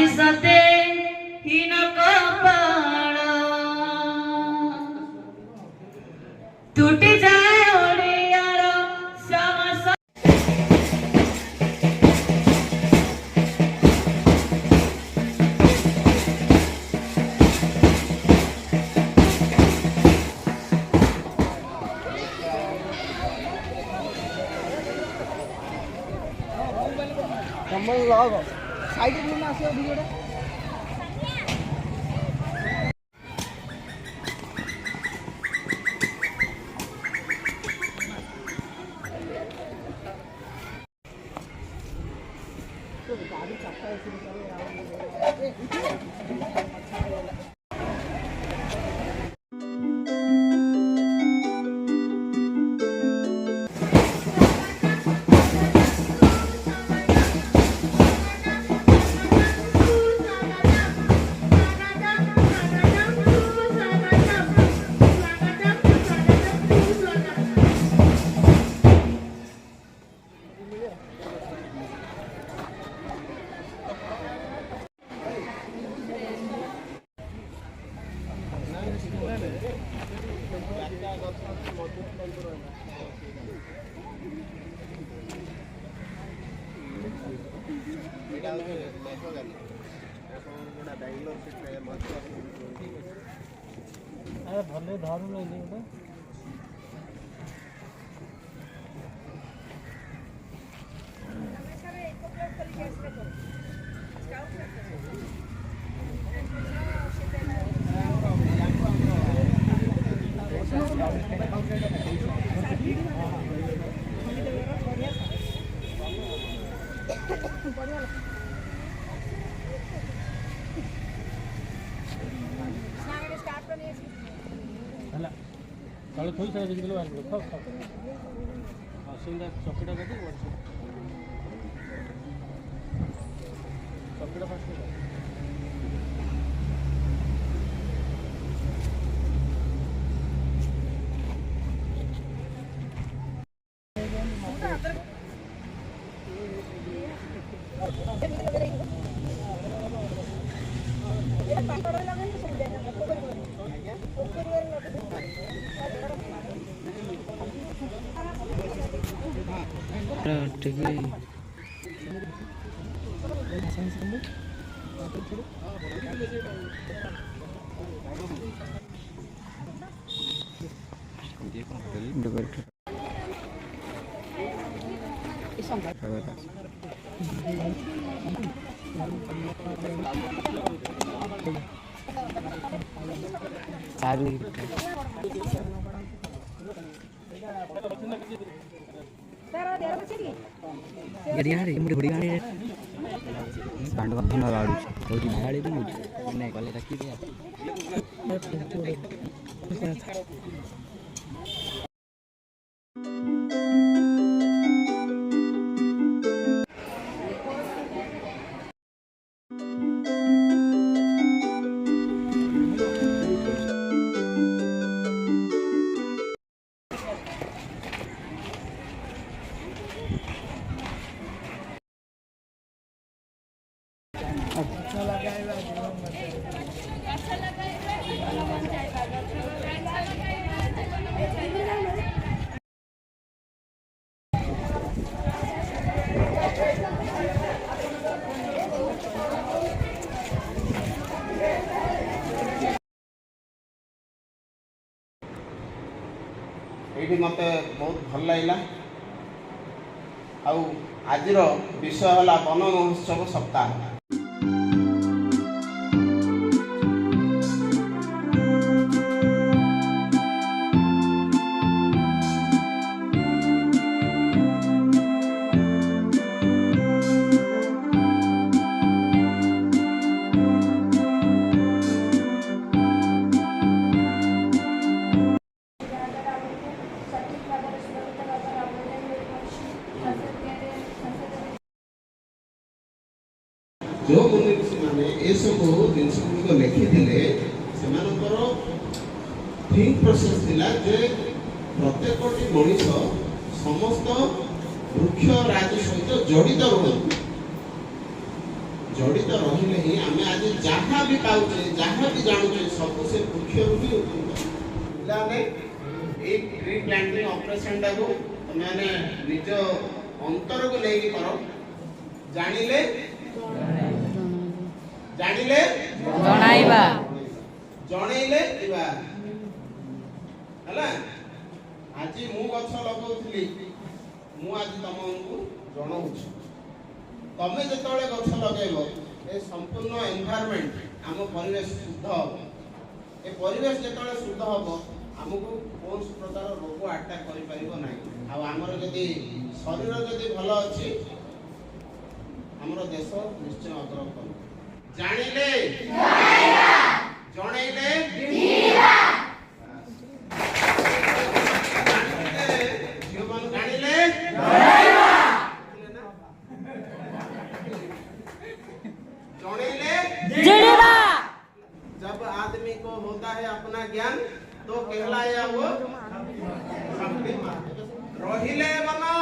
আজি সাথে হীন কপাল টুটি যায় ওড়িয়ার সামস कमल लग साइड में ना आसे वीडियो रे तो गाड़ी चक्का ऐसे निकल अरे भले धारू ले ले बेटा चलो थोड़ी सारा जिंदगी लो आइए खाओ खाओ हां सिंदा चॉकलेट काटी और चॉकलेट फास्ट यार ये मुझे बड़ी गाड़ी है पांडवा धन गाड़ी थोड़ी गाड़ी भी मुझे नहीं कॉल रखी दिया ये मत बहुत भल लगे आज विषय है वन महोत्सव सप्ताह। जो मुनि ऋषि मैंने ये सब जिनस गुड़िक लिखिले से थिंक प्रोसेस थिला जे प्रत्येक मनीष समस्त वृक्ष राज सहित जड़ित रुहतु जड़ित रहिले ही आमे आज जहाँ भी पाउचे जहाँ भी जानुचे सब से वृक्षरू भी पिलाने एक ट्री प्लांटिंग ऑपरेशन टाको मैंने निज अंतर को लेके करो जानिले जानिले जणाइबा जणैले इबा हला आज मु गछ लगाउथली मु आज तमको जणाउछु तमे जेतबेले गछ लगेबो ए संपूर्ण एनवायरनमेंट आम परिवेश शुद्ध हो ए परिवेश जेतबेले शुद्ध हो हमको कौन प्रकार रोग अटैक करि परिबो नाही आ हमर जदी शरीर जदी भलो अछि हमर देश निश्चय अग्रगति जानिले जणैले दिला जीवन जानिले जिणिबा जब आदमी को होता है अपना ज्ञान तो कहलाया वो शक्तिमान रहिले बना